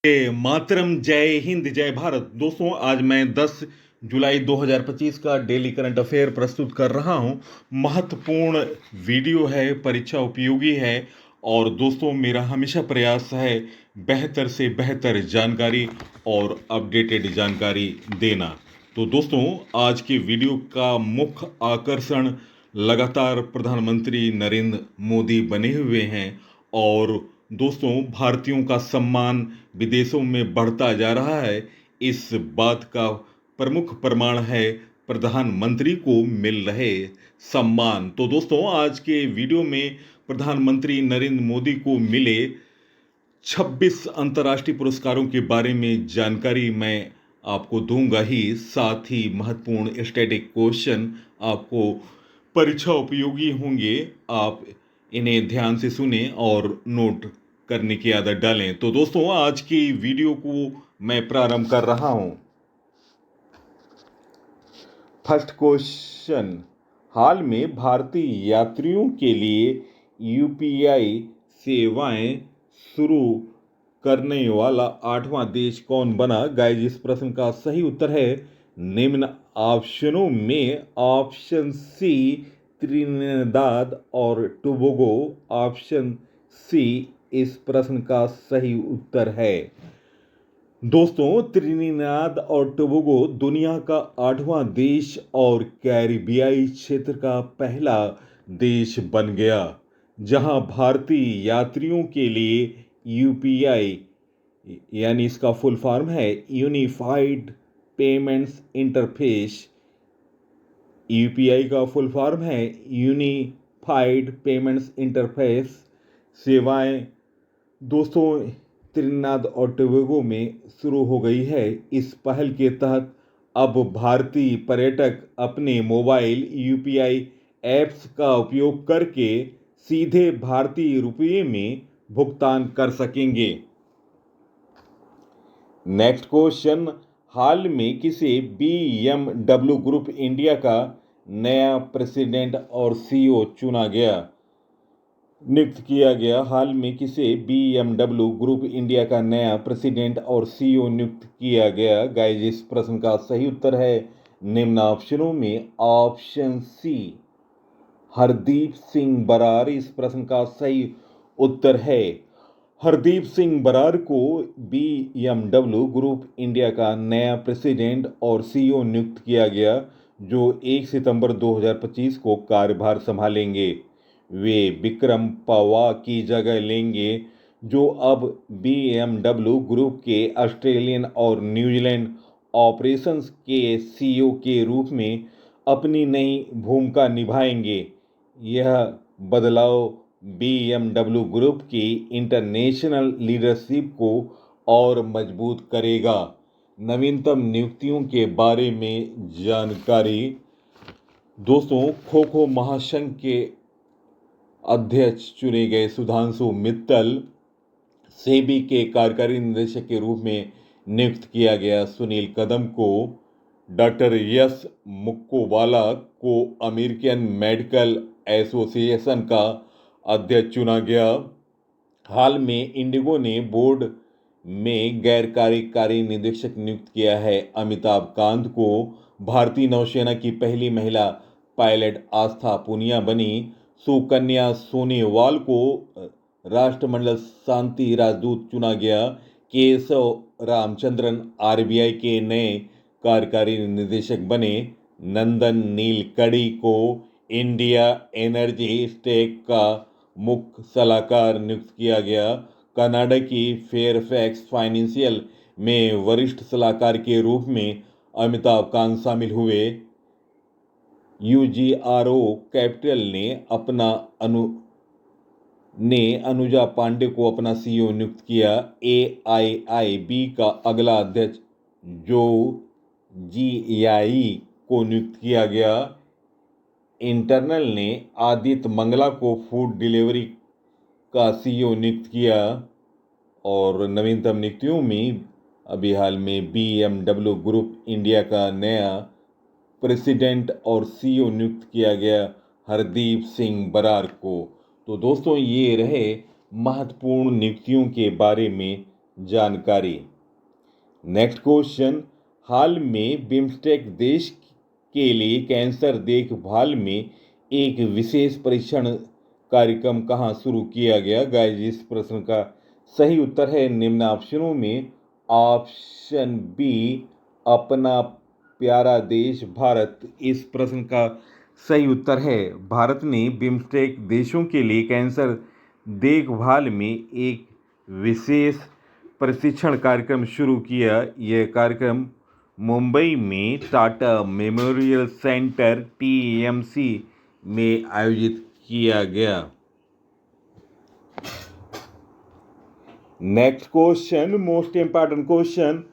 मातरम, जय हिंद, जय भारत। दोस्तों, आज मैं 10 जुलाई 2025 का डेली करंट अफेयर प्रस्तुत कर रहा हूं। महत्वपूर्ण वीडियो है, परीक्षा उपयोगी है। और दोस्तों, मेरा हमेशा प्रयास है बेहतर से बेहतर जानकारी और अपडेटेड जानकारी देना। तो दोस्तों, आज के वीडियो का मुख्य आकर्षण लगातार प्रधानमंत्री नरेंद्र मोदी बने हुए हैं। और दोस्तों, भारतीयों का सम्मान विदेशों में बढ़ता जा रहा है। इस बात का प्रमुख प्रमाण है प्रधानमंत्री को मिल रहे सम्मान। तो दोस्तों, आज के वीडियो में प्रधानमंत्री नरेंद्र मोदी को मिले 26 अंतर्राष्ट्रीय पुरस्कारों के बारे में जानकारी मैं आपको दूंगा ही। साथ ही महत्वपूर्ण स्टैटिक क्वेश्चन आपको परीक्षा उपयोगी होंगे। आप इन्हें ध्यान से सुने और नोट करने की आदत डालें। तो दोस्तों, आज की वीडियो को मैं प्रारंभ कर रहा हूं। फर्स्ट क्वेश्चन, हाल में भारतीय यात्रियों के लिए यूपीआई सेवाएं शुरू करने वाला 8वां देश कौन बना? गाइस, इस प्रश्न का सही उत्तर है निम्न ऑप्शनों में ऑप्शन सी त्रिनिदाद और टोबैगो। ऑप्शन सी इस प्रश्न का सही उत्तर है। दोस्तों, त्रिनिदाद और टोबैगो दुनिया का 8वां देश और कैरिबियाई क्षेत्र का पहला देश बन गया जहां भारतीय यात्रियों के लिए यूपीआई यानी इसका फुल फॉर्म है यूनिफाइड पेमेंट्स इंटरफेस। यूपीआई का फुल फॉर्म है यूनिफाइड पेमेंट्स इंटरफेस सेवाएं दोस्तों त्रिनिदाद और टोबैगो में शुरू हो गई है। इस पहल के तहत अब भारतीय पर्यटक अपने मोबाइल यूपीआई ऐप्स का उपयोग करके सीधे भारतीय रुपये में भुगतान कर सकेंगे। नेक्स्ट क्वेश्चन, हाल में किसे बीएमडब्ल्यू ग्रुप इंडिया का नया प्रेसिडेंट और सीईओ चुना गया, नियुक्त किया गया? हाल में किसे बीएमडब्ल्यू ग्रुप इंडिया का नया प्रेसिडेंट और सीईओ नियुक्त किया गया? गाइस, इस प्रश्न का सही उत्तर है निम्न ऑप्शनों में ऑप्शन सी हरदीप सिंह बरार। इस प्रश्न का सही उत्तर है हरदीप सिंह बरार को बीएमडब्ल्यू ग्रुप इंडिया का नया प्रेसिडेंट और सीईओ नियुक्त किया गया, जो 1 सितंबर 2025 को कार्यभार संभालेंगे। वे विक्रम पवा की जगह लेंगे, जो अब बीएमडब्ल्यू ग्रुप के ऑस्ट्रेलियन और न्यूजीलैंड ऑपरेशंस के सीईओ के रूप में अपनी नई भूमिका निभाएंगे। यह बदलाव बीएमडब्ल्यू ग्रुप की इंटरनेशनल लीडरशिप को और मजबूत करेगा। नवीनतम नियुक्तियों के बारे में जानकारी। दोस्तों, खो खो महासंघ के अध्यक्ष चुने गए सुधांशु मित्तल। सेबी के कार्यकारी निदेशक के रूप में नियुक्त किया गया सुनील कदम को। डॉक्टर यस मुक्कोवाला को अमेरिकन मेडिकल एसोसिएशन का अध्यक्ष चुना गया। हाल में इंडिगो ने बोर्ड में गैर कार्यकारी निदेशक नियुक्त किया है अमिताभ कांत को। भारतीय नौसेना की पहली महिला पायलट आस्था पुनिया बनी। सुकन्या सोनेवाल को राष्ट्रमंडल शांति राजदूत चुना गया। केशव रामचंद्रन आरबीआई के नए कार्यकारी निदेशक बने। नंदन नीलकड़ी को इंडिया एनर्जी स्टेक का मुख्य सलाहकार नियुक्त किया गया। कनाडा की फेयरफैक्स फाइनेंशियल में वरिष्ठ सलाहकार के रूप में अमिताभ कांत शामिल हुए। यूजीआरओ कैपिटल ने अनुजा पांडे को अपना सीईओ नियुक्त किया। एआईआईबी का अगला अध्यक्ष जो जीआई को नियुक्त किया गया। इंटरनल ने आदित्य मंगला को फूड डिलीवरी का सीईओ नियुक्त किया। और नवीनतम नियुक्तियों में अभी हाल में बीएमडब्ल्यू ग्रुप इंडिया का नया प्रेसिडेंट और सीईओ नियुक्त किया गया हरदीप सिंह बरार को। तो दोस्तों, ये रहे महत्वपूर्ण नियुक्तियों के बारे में जानकारी। नेक्स्ट क्वेश्चन, हाल में बिम्स्टेक देश के लिए कैंसर देखभाल में एक विशेष परीक्षण कार्यक्रम कहाँ शुरू किया गया? गाइस, इस प्रश्न का सही उत्तर है निम्न ऑप्शनों में ऑप्शन बी, अपना प्यारा देश भारत। इस प्रश्न का सही उत्तर है भारत ने बिम्स्टेक देशों के लिए कैंसर देखभाल में एक विशेष प्रशिक्षण कार्यक्रम शुरू किया। यह कार्यक्रम मुंबई में टाटा मेमोरियल सेंटर TMC में आयोजित किया गया। Next question, most important question,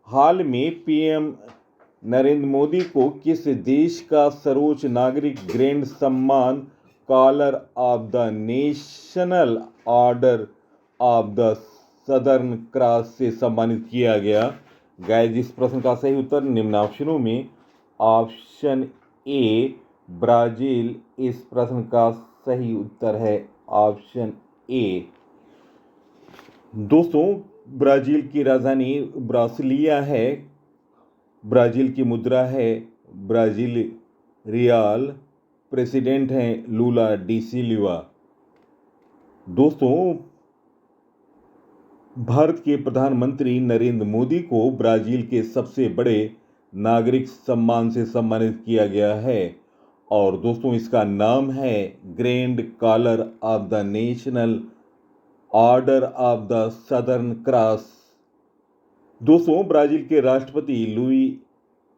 हाल में PM नरेंद्र मोदी को किस देश का सर्वोच्च नागरिक ग्रैंड सम्मान collar of the national order of the southern cross से सम्मानित किया गया? गाइस, इस प्रश्न का सही उत्तर निम्न ऑप्शनों में ऑप्शन ए, ब्राजील। इस प्रश्न का सही उत्तर है ऑप्शन ए। दोस्तों, ब्राजील की राजधानी ब्रासिलिया है। ब्राजील की मुद्रा है ब्राजील रियाल। प्रेसिडेंट हैं लूला डी सिल्वा। दोस्तों, भारत के प्रधानमंत्री नरेंद्र मोदी को ब्राजील के सबसे बड़े नागरिक सम्मान से सम्मानित किया गया है और दोस्तों इसका नाम है grand collar of the national order of the southern cross. दोस्तों, ब्राजील के राष्ट्रपति लुई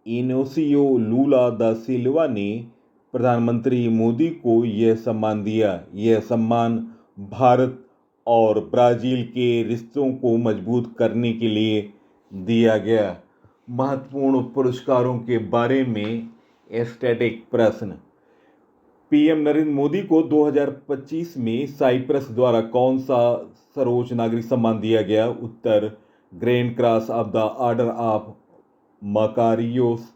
इनोसियो लूला दा सिल्वा ने प्रधानमंत्री मोदी को यह सम्मान दिया। यह सम्मान भारत और ब्राजील के रिश्तों को मजबूत करने के लिए दिया गया। महत्वपूर्ण पुरस्कारों के बारे में स्टैटिक प्रश्न। PM नरेंद्र मोदी को 2025 में साइप्रस द्वारा कौन सा सर्वोच्च नागरिक सम्मान दिया गया? उत्तर, grand cross of the order of Makarios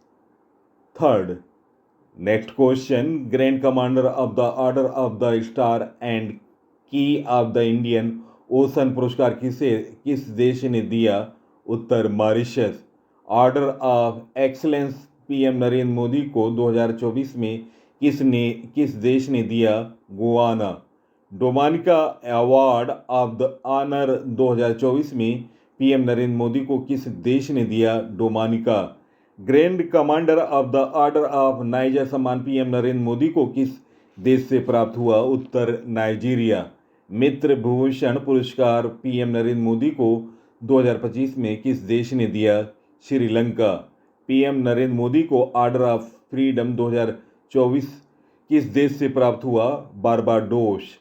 III। Next question, grand commander of the order of the star and key of the Indian ocean पुरस्कार किस देश ने दिया? उत्तर, Mauritius. Order of excellence PM Narendra Modi को 2024 में किस देश ने दिया? Guyana. Dominica award of the honour 2024 में PM नरेंद्र मोदी को किस देश ने दिया? Dominica. Grand commander of the order of Niger सम्मान PM नरेंद्र मोदी को किस देश से प्राप्त हुआ? उत्तर, नाइजीरिया। मित्र विभूषण पुरस्कार PM नरेंद्र मोदी को 2025 में किस देश ने दिया? श्रीलंका। PM नरेंद्र मोदी को ऑर्डर ऑफ फ्रीडम 2024 किस देश से प्राप्त हुआ? Barbados.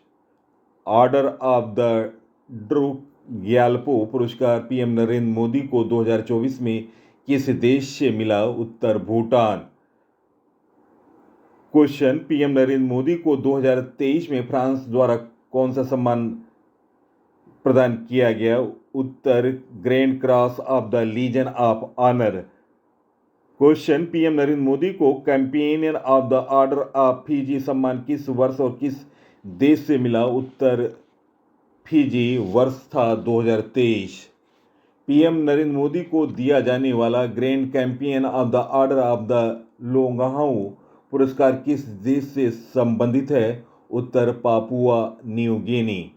Order of the Druk Gyalpo पुरस्कार PM नरेंद्र मोदी को 2024 में किस देश से मिला? उत्तर, भूटान। क्वेश्चन, PM नरेंद्र मोदी को 2023 में फ्रांस द्वारा कौन सा सम्मान प्रदान किया गया? उत्तर, grand cross of the legion of honour. Question, PM Narendra Modi को companion of the order of Fiji सम्मान किस वर्ष और किस देश से मिला? उत्तर, फिजी। वर्ष था 2023। PM नरेंद्र मोदी को दिया जाने वाला grand companion of the order of the Logohu पुरस्कार किस देश से संबंधित है? उत्तर, Papua New Guinea.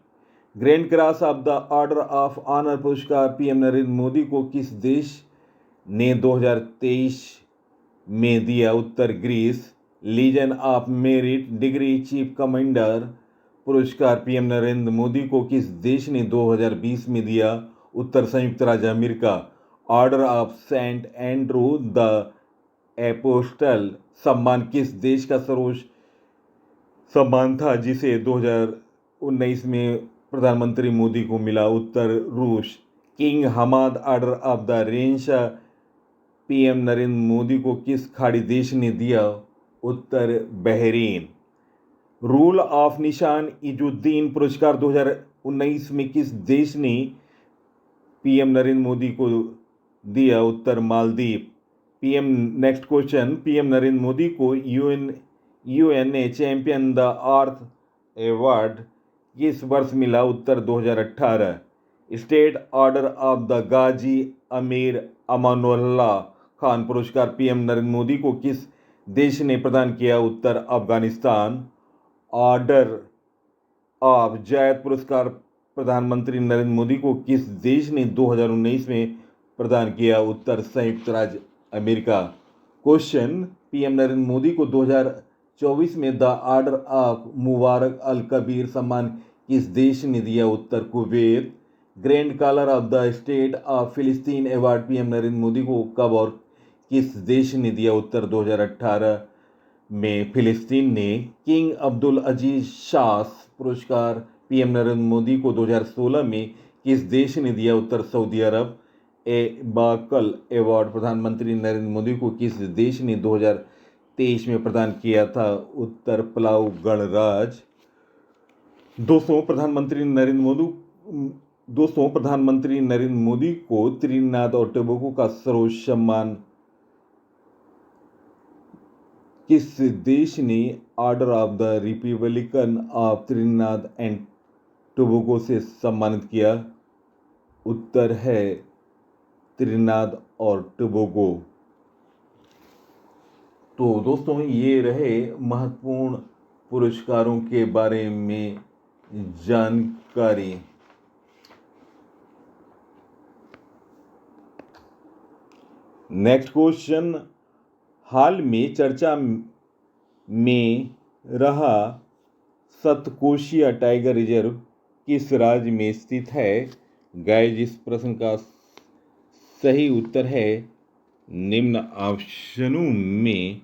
Grand cross of the order of honour पुरस्कार PM नरेंद्र मोदी को किस देश ने 2023 में दिया? उत्तर, Greece. Legion of merit degree chief commander पुरस्कार PM नरेंद्र मोदी को किस देश ने 2020 में दिया? उत्तर, संयुक्त राज्य America. Order of Saint Andrew the apostle सम्मान किस देश का सर्वोच्च सम्मान था जिसे 2019 में प्रधानमंत्री मोदी को मिला? उत्तर, रूस। King Hamad order of the renaissance PM Narendra Modi को किस खाड़ी देश ने दिया? उत्तर, बहरीन। रूल ऑफ निशान इजुद्दीन पुरस्कार 2019 में किस देश ने PM नरेंद्र मोदी को दिया? उत्तर, मालदीव। Next question, PM Narendra Modi को UNA champion the earth award किस वर्ष मिला? उत्तर, 2018। State order of the Ghazi Amir Amanullah Khan पुरस्कार पीएम नरेंद्र मोदी को किस देश ने प्रदान किया? उत्तर अफगानिस्तान। ऑर्डर ऑफ जायद पुरस्कार प्रधानमंत्री नरेंद्र मोदी को किस देश ने 2019 में प्रदान किया? उत्तर संयुक्त राज्य America. Question, PM Narendra Modi को 2024 में the order of Mubarak Al Kabeer सम्मान किस देश ने दिया? उत्तर Kuwait. Grand collar of the state of Palestine award PM Narendra Modi को कब और किस देश ने दिया? उत्तर 2018 में फिलिस्तीन ने। किंग अब्दुल अजीज शाह पुरस्कार पीएम नरेंद्र मोदी को 2016 में किस देश ने दिया? उत्तर सऊदी अरब। एबाकल अवार्ड प्रधानमंत्री नरेंद्र मोदी को किस देश ने 2023 में प्रदान किया था? उत्तर पलाऊ गणराज्य। दोस्तों, प्रधानमंत्री नरेंद्र मोदी को त्रिनिदाद और टोबैगो का सर्वोच्च सम्मान किस देश ने order of the Republican of Trinidad and Tobago से सम्मानित किया? उत्तर है त्रिनिदाद और टोबैगो। तो दोस्तों, ये रहे महत्वपूर्ण पुरस्कारों के बारे में जानकारी। नेक्स्ट क्वेश्चन, हाल में चर्चा में रहा सतकोशिया टाइगर रिजर्व किस राज्य में स्थित है? गाइस, इस प्रश्न का सही उत्तर है निम्न ऑप्शनों में।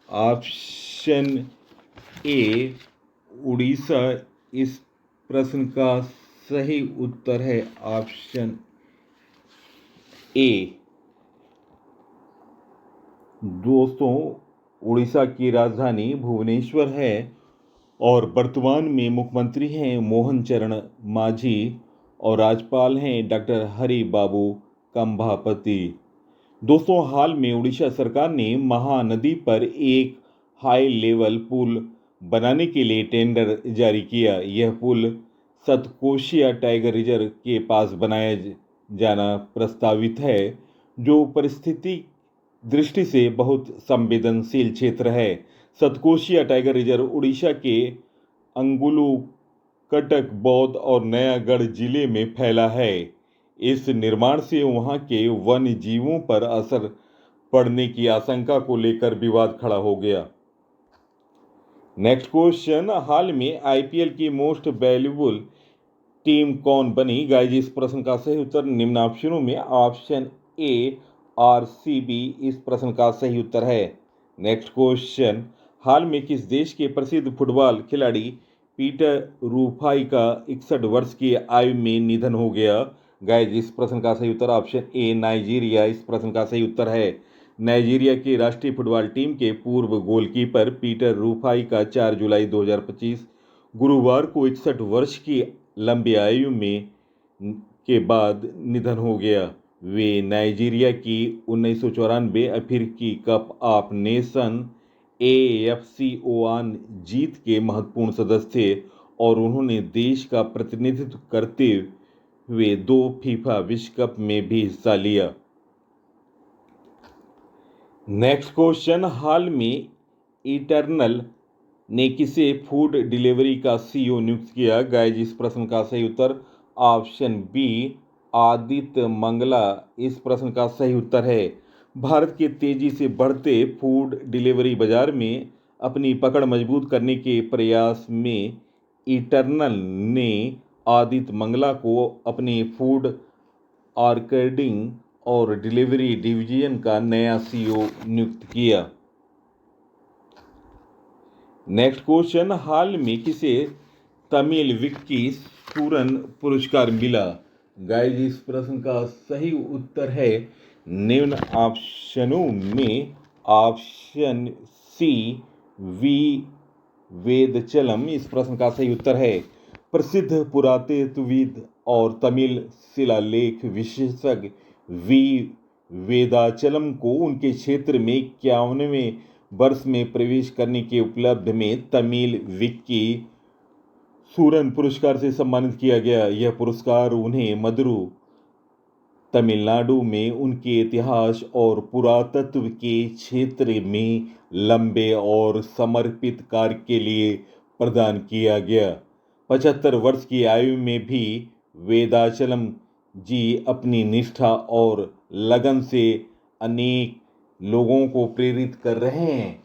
ऑप्शन ए उड़ीसा इस प्रश्न का सही उत्तर है ऑप्शन ए। दोस्तों, उड़ीसा की राजधानी भुवनेश्वर है और वर्तमान में मुख्यमंत्री हैं मोहन चरण मांझी और राज्यपाल हैं डॉक्टर हरि बाबू कंभापति। दोस्तों, हाल में उड़ीसा सरकार ने महानदी पर एक हाई लेवल पुल बनाने के लिए टेंडर जारी किया। यह पुल सतकोशिया टाइगर रिजर्व के पास बनाया जाना प्रस्तावित है, जो परिस्थिति दृष्टि से बहुत संवेदनशील क्षेत्र है। सतकोशिया टाइगर रिजर्व उड़ीसा के अंगुलु, कटक, बौद्ध और नयागढ़ जिले में फैला है। इस निर्माण से वहां के वन्य जीवों पर असर पड़ने की आशंका को लेकर विवाद खड़ा हो गया। नेक्स्ट क्वेश्चन, हाल में आईपीएल की मोस्ट वैल्यूएबल टीम कौन बनी? गाइस, इस प्रश्न का सही उत्तर निम्न ऑप्शनों में। ऑप्शन ए आरसीबी इस प्रश्न का सही उत्तर है। नेक्स्ट क्वेश्चन, हाल में किस देश के प्रसिद्ध फुटबॉल खिलाड़ी पीटर रूफाई का 61 वर्ष की आयु में निधन हो गया? गाइस, इस प्रश्न का सही उत्तर ऑप्शन ए नाइजीरिया इस प्रश्न का सही उत्तर है। नाइजीरिया की राष्ट्रीय फुटबॉल टीम के पूर्व गोलकीपर पीटर रूफाई का 4 जुलाई 2025 गुरुवार को 61 वर्ष की लंबी आयु में के बाद निधन हो गया। वे नाइजीरिया की 1994 अफ्रीकी कप ऑफ नेशन AFC ओवान जीत के महत्वपूर्ण सदस्य थे और उन्होंने देश का प्रतिनिधित्व करते हुए 2 फीफा विश्व कप में भी हिस्सा लिया। नेक्स्ट क्वेश्चन, हाल में इटर्नल ने किसे फूड डिलीवरी का CEO नियुक्त किया? गाइस, इस प्रश्न का सही उत्तर ऑप्शन बी आदित्य मंगला इस प्रश्न का सही उत्तर है। भारत के तेजी से बढ़ते फूड डिलीवरी बाजार में अपनी पकड़ मजबूत करने के प्रयास में इटर्नल ने आदित्य मंगला को अपने फूड मार्केटिंग और डिलीवरी डिवीजन का नया CEO नियुक्त किया। नेक्स्ट क्वेश्चन, हाल में किसे तमिल विक्की सूरन पुरस्कार मिला? गाइस, इस प्रश्न का सही उत्तर है निम्न ऑप्शनों में। ऑप्शन सी वी वेदचलम इस प्रश्न का सही उत्तर है। प्रसिद्ध पुरातत्वविद और तमिल शिलालेख विशेषज्ञ वी वेदाचलम को उनके क्षेत्र में 51वें वर्ष में प्रवेश करने के उपलब्ध में तमिल विक्की सूरन पुरस्कार से सम्मानित किया गया। यह पुरस्कार उन्हें मदुरै, तमिलनाडु में उनके इतिहास और पुरातत्व के क्षेत्र में लंबे और समर्पित कार्य के लिए प्रदान किया गया। 75 वर्ष की आयु में भी वेदाचलम जी अपनी निष्ठा और लगन से अनेक लोगों को प्रेरित कर रहे हैं।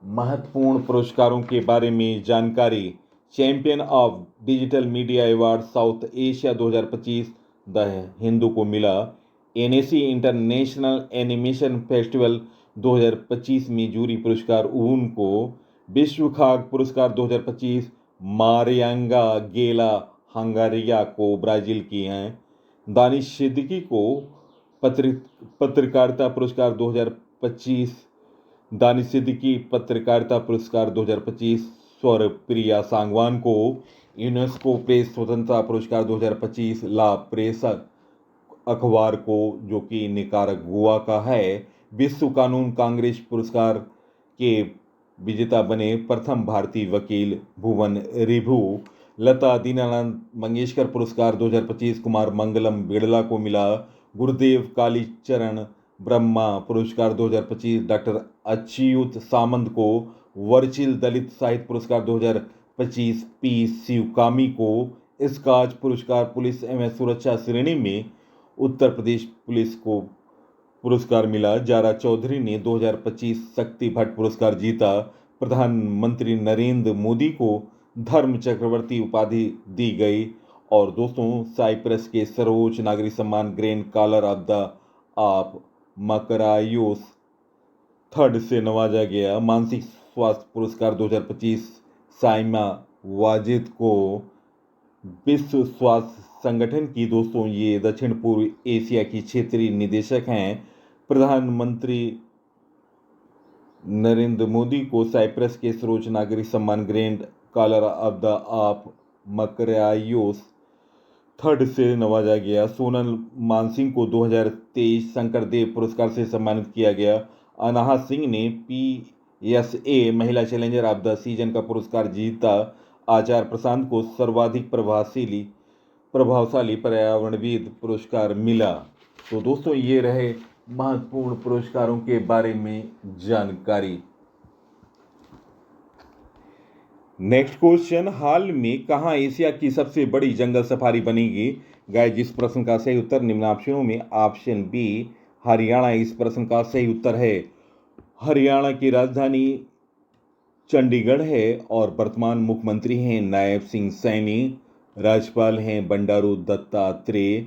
महत्वपूर्ण पुरस्कारों के बारे में जानकारी। Champion of digital media award south Asia 2025 the Hindu को मिला। एनएसी इंटरनेशनल एनिमेशन फेस्टिवल 2025 में जूरी पुरस्कार ऊन को। विश्व खाद्य पुरस्कार 2025 मारियांगा गेला हंगारिया को ब्राजील की हैं। दानिश सिद्दीकी को पत्रकारिता पुरस्कार 2025। दानिश सिद्दीकी पत्रकारिता पुरस्कार 2025। स्वरप्रिया सांगवान को यूनेस्को प्रेस स्वतंत्रता पुरस्कार 2025। ला प्रेस अखबार को, जो कि निकारागुआ का है, विश्व कानून कांग्रेस पुरस्कार के विजेता बने प्रथम भारतीय वकील भुवन रिभु। लता दीनानाथ मंगेशकर पुरस्कार 2025 कुमार मंगलम बिड़ला को मिला। गुरुदेव कालीचरण ब्रह्मा पुरस्कार 2025 डॉक्टर अच्युत सामंत को। वर्चिल दलित साहित्य पुरस्कार 2025 पी शिवकामी को। स्कॉच पुरस्कार पुलिस एवं सुरक्षा श्रेणी में उत्तर प्रदेश पुलिस को पुरस्कार मिला। जारा चौधरी ने 2025 शक्ति भट्ट पुरस्कार जीता। प्रधानमंत्री नरेंद्र मोदी को धर्म चक्रवर्ती उपाधि दी गई। और दोस्तों, साइप्रस के सर्वोच्च नागरिक सम्मान ग्रैंड कॉलर ऑफ मकरायोस थर्ड से नवाजा गया। मानसिक स्वास्थ्य पुरस्कार 2025 साइमा वाजिद को। विश्व स्वास्थ्य संगठन की, दोस्तों, ये दक्षिण पूर्व एशिया की क्षेत्रीय निदेशक हैं। प्रधानमंत्री नरेंद्र मोदी को साइप्रस के सर्वोच्च नागरिक सम्मान ग्रैंड कॉलर ऑफ मकरायोस थर्ड से नवाजा गया। सोनल मानसिंह को 2023 शंकरदेव पुरस्कार से सम्मानित किया गया। अनाहत सिंह ने PSA महिला चैलेंजर ऑफ द सीजन का पुरस्कार जीता। आचार्य प्रशांत को सर्वाधिक प्रभावशाली पर्यावरणविद पुरस्कार मिला। तो दोस्तों, ये रहे महत्वपूर्ण पुरस्कारों के बारे में जानकारी। नेक्स्ट क्वेश्चन, हाल में कहाँ एशिया की सबसे बड़ी जंगल सफारी बनेगी? गाइस, जिस प्रश्न का सही उत्तर निम्न ऑप्शनों में ऑप्शन बी हरियाणा इस प्रश्न का सही उत्तर है। हरियाणा की राजधानी चंडीगढ़ है और वर्तमान मुख्यमंत्री हैं नायब सिंह सैनी। राज्यपाल हैं बंडारू दत्तात्रेय।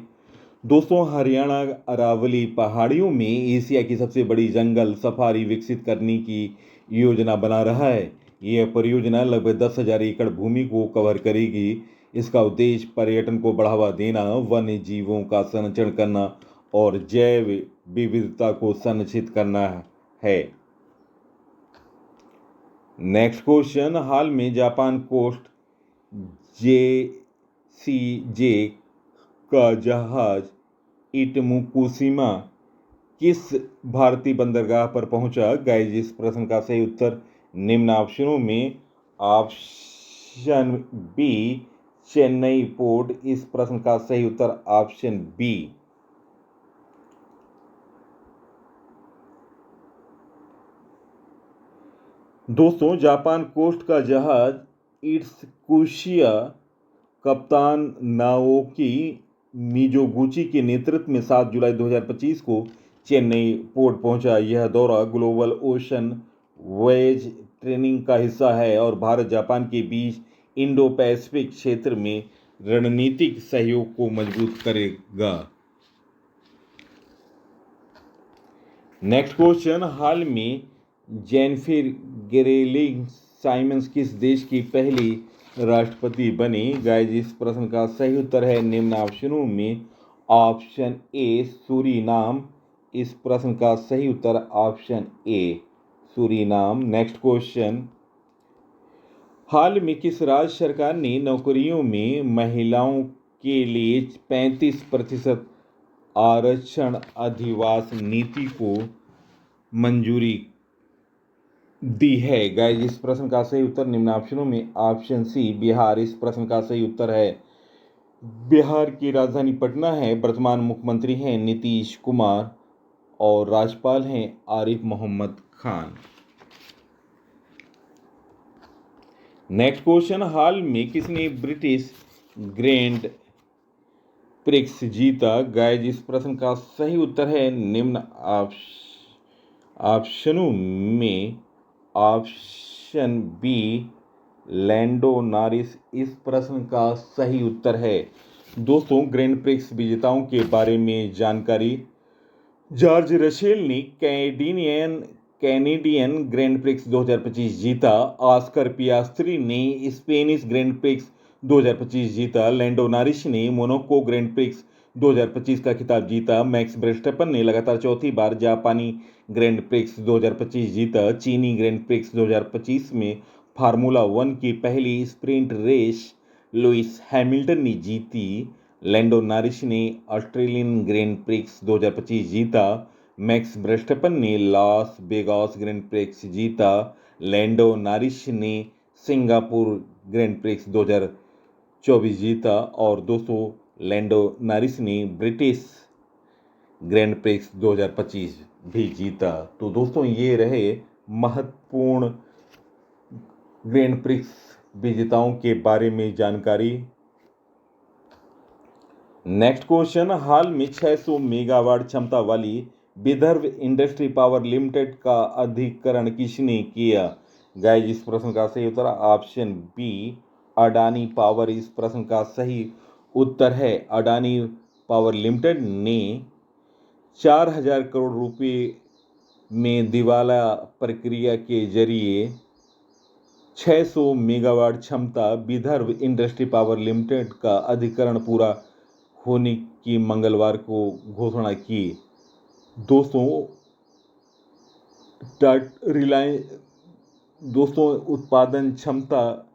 दोस्तों, हरियाणा अरावली पहाड़ियों में एशिया की सबसे बड़ी जंगल सफारी विकसित करने की योजना बना रहा है। यह परियोजना लगभग 10,000 एकड़ भूमि को कवर करेगी। इसका उद्देश्य पर्यटन को बढ़ावा देना, वन्य जीवों का संरक्षण करना और जैव विविधता को संरक्षित करना है। नेक्स्ट क्वेश्चन, हाल में जापान कोस्ट JCJ का जहाज इटमुकुशिमा किस भारतीय बंदरगाह पर पहुंचा? गाइस, इस प्रश्न का सही उत्तर निम्न ऑप्शनों में ऑप्शन बी चेन्नई पोर्ट इस प्रश्न का सही उत्तर ऑप्शन बी। दोस्तों, जापान कोस्ट का जहाज इत्सुकुशिया कप्तान नाओकी मिजोगुची के नेतृत्व में 7 जुलाई 2025 को चेन्नई पोर्ट पहुंचा। यह दौरा ग्लोबल ओशन वॉयेज ट्रेनिंग का हिस्सा है और भारत जापान के बीच इंडो पैसिफिक क्षेत्र में रणनीतिक सहयोग को मजबूत करेगा। नेक्स्ट क्वेश्चन, हाल में जेनिफर गेरेलिंग साइमंस किस देश की पहली राष्ट्रपति बनी? गाइस, इस प्रश्न का सही उत्तर है निम्न ऑप्शनों में ऑप्शन ए सूरीनाम इस प्रश्न का सही उत्तर option A Suriname. Next question, हाल में किस राज्य सरकार ने नौकरियों में महिलाओं के लिए 35% आरक्षण अधिवास नीति को मंजूरी दी है। गाइस, इस प्रश्न का सही उत्तर निम्न ऑप्शनों में ऑप्शन सी बिहार इस प्रश्न का सही उत्तर है। बिहार की राजधानी पटना है। वर्तमान मुख्यमंत्री हैं नीतीश कुमार और राज्यपाल हैं आरिफ मोहम्मद खान। नेक्स्ट क्वेश्चन, हाल में किसने ब्रिटिश ग्रैंड प्रिक्स जीता? गाइस, इस प्रश्न का सही उत्तर है निम्न ऑप्शनों में ऑप्शन बी लैंडो नॉरिस इस प्रश्न का सही उत्तर है। दोस्तों, ग्रैंड प्रिक्स विजेताओं के बारे में जानकारी। जॉर्ज रसेल ने कैनेडियन ग्रैंड प्रिक्स 2025 जीता। ऑस्कर पियास्त्री ने स्पेनिश ग्रैंड प्रिक्स 2025 जीता। लैंडो नॉरिस ने मोनाको ग्रैंड प्रिक्स 2025 का खिताब जीता। मैक्स वर्स्टेपन ने लगातार चौथी बार जापानी ग्रैंड प्रिक्स 2025 जीता। चीनी ग्रैंड प्रिक्स 2025 में फार्मूला 1 की पहली स्प्रिंट रेस लुइस हैमिल्टन ने जीती। लैंडो नॉरिस ने ऑस्ट्रेलियन ग्रैंड प्रिक्स 2025 जीता। मैक्स वर्स्टेपन ने लॉस वेगास ग्रैंड प्रिक्स जीता। लैंडो नॉरिस ने सिंगापुर ग्रैंड प्रिक्स 2024 जीता। और दोस्तों, लैंडो नॉरिस ने ब्रिटिश ग्रैंड प्रिक्स 2025 भी जीता। तो दोस्तों, ये रहे महत्वपूर्ण ग्रैंड प्रिक्स विजेताओं के बारे में जानकारी। नेक्स्ट क्वेश्चन, हाल में 600 मेगावाट क्षमता वाली विदर्भ इंडस्ट्री पावर लिमिटेड का अधिग्रहण किसने किया? गाइस, इस प्रश्न का सही उत्तर ऑप्शन बी अडानी पावर इस प्रश्न का सही उत्तर है। अडानी पावर लिमिटेड ने 4,000 करोड़ रुपए में दिवाला प्रक्रिया के जरिए 600 मेगावाट क्षमता विदर्भ इंडस्ट्री पावर लिमिटेड का अधिग्रहण पूरा होने की मंगलवार को घोषणा की। दोस्तों, रिलायंस उत्पादन क्षमता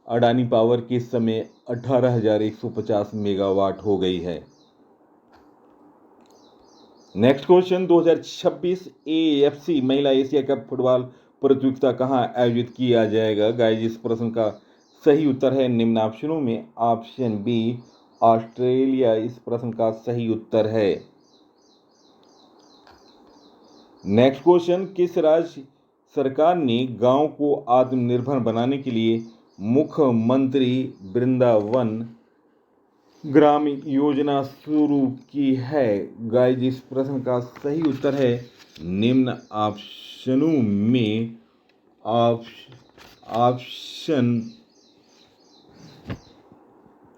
अडानी पावर के इस समय 18,150 मेगावाट हो गई है। नेक्स्ट क्वेश्चन, 2026 AFC महिला एशिया कप फुटबॉल प्रतियोगिता कहां आयोजित किया जाएगा? गाइस, इस प्रश्न का सही उत्तर है निम्न ऑप्शनों में ऑप्शन बी ऑस्ट्रेलिया इस प्रश्न का सही उत्तर है। नेक्स्ट क्वेश्चन, किस राज्य सरकार ने गांव को आत्मनिर्भर बनाने के लिए मुख्यमंत्री वृंदावन ग्राम योजना शुरू की है? गाइस, इस प्रश्न का सही उत्तर है निम्न ऑप्शनों में ऑप्शन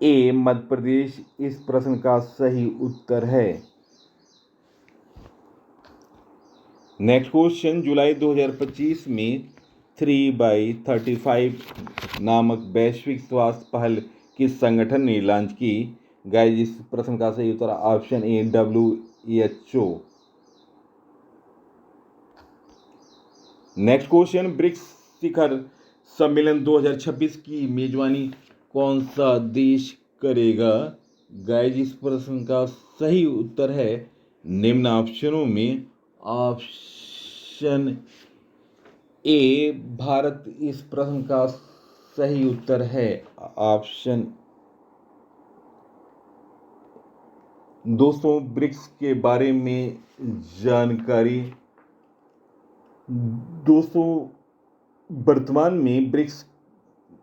ए मध्य प्रदेश इस प्रश्न का सही उत्तर है। नेक्स्ट क्वेश्चन, जुलाई 2025 में 3x35 नामक वैश्विक स्वास्थ्य पहल किस संगठन ने लॉन्च की? गाइस, इस प्रश्न का सही उत्तर option A WHO। Next question, BRICS शिखर सम्मेलन 2026 की मेजबानी कौन सा देश करेगा? गाइस, इस प्रश्न का सही उत्तर है निम्न ऑप्शनों में ऑप्शन ए भारत इस प्रश्न का सही उत्तर है। ऑप्शन दोस्तों, ब्रिक्स के बारे में जानकारी। दोस्तों, वर्तमान में ब्रिक्स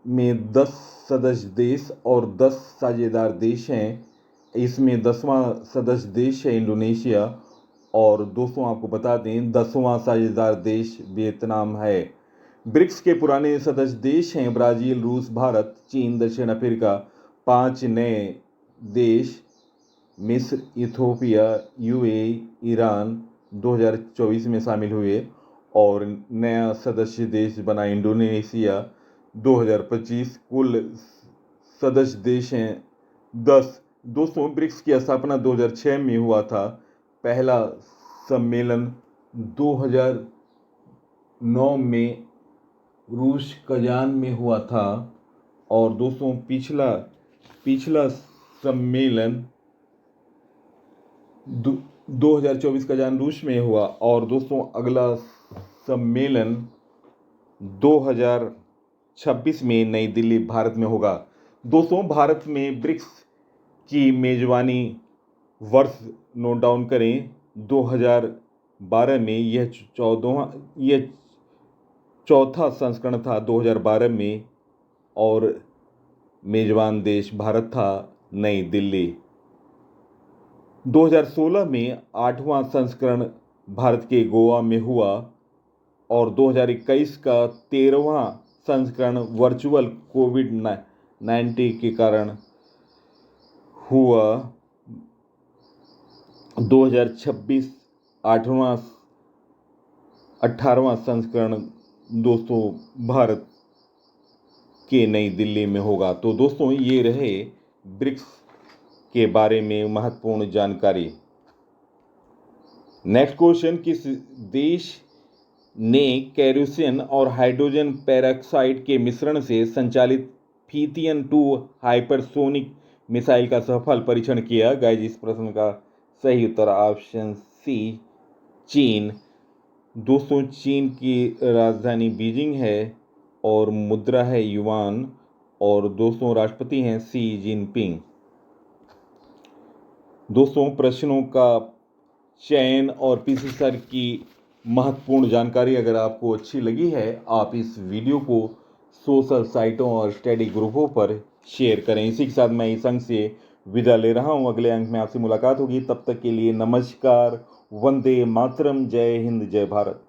में 10 सदस्य देश और 10 साझेदार देश हैं। इसमें 10वां सदस्य देश है इंडोनेशिया। और दोस्तों, आपको बता दें 10वां साझेदार देश वियतनाम है। ब्रिक्स के पुराने सदस्य देश हैं ब्राज़ील, रूस, भारत, चीन, दक्षिण अफ्रीका। 5 नए देश मिस्र, इथोपिया, UAE, ईरान 2024 में शामिल हुए। और नया सदस्य देश बना इंडोनेशिया 2025। कुल सदस्य देश हैं 10। दोस्तों, ब्रिक्स की स्थापना 2006 में हुआ था। पहला सम्मेलन 2009 में रूस कजान में हुआ था। और दोस्तों, पिछला सम्मेलन 2024 कजान रूस में हुआ। और दोस्तों, अगला सम्मेलन 2026 में नई दिल्ली भारत में होगा। दोस्तों, भारत में ब्रिक्स की मेजबानी वर्ष नोट डाउन करें 2012 में। यह चौथा संस्करण था 2012 में और मेजबान देश भारत था नई दिल्ली। 2016 में 8वां संस्करण भारत के गोवा में हुआ और 2021 का 13वां संस्करण वर्चुअल कोविड-19 के कारण हुआ। 2026 18वां संस्करण दोस्तों भारत के नई दिल्ली में होगा। तो दोस्तों, ये रहे ब्रिक्स के बारे में महत्वपूर्ण जानकारी। नेक्स्ट क्वेश्चन, किस देश ने केरोसिन और हाइड्रोजन पेरोक्साइड के मिश्रण से संचालित फिथियन 2 हाइपरसोनिक मिसाइल का सफल परीक्षण किया? गाइस, इस प्रश्न का सही उत्तर ऑप्शन सी, चीन। दोस्तों, चीन की राजधानी बीजिंग है और मुद्रा है युआन और दोस्तों राष्ट्रपति हैं शी जिनपिंग। दोस्तों, प्रश्नों का चयन और पीसीआर की महत्वपूर्ण जानकारी अगर आपको अच्छी लगी है, आप इस वीडियो को सोशल साइटों और स्टडी ग्रुपों पर शेयर करें। इसी के साथ मैं इस अंक से विदा ले रहा हूं। अगले अंक में आपसे मुलाकात होगी। तब तक के लिए नमस्कार, वंदे मातरम, जय हिंद, जय भारत।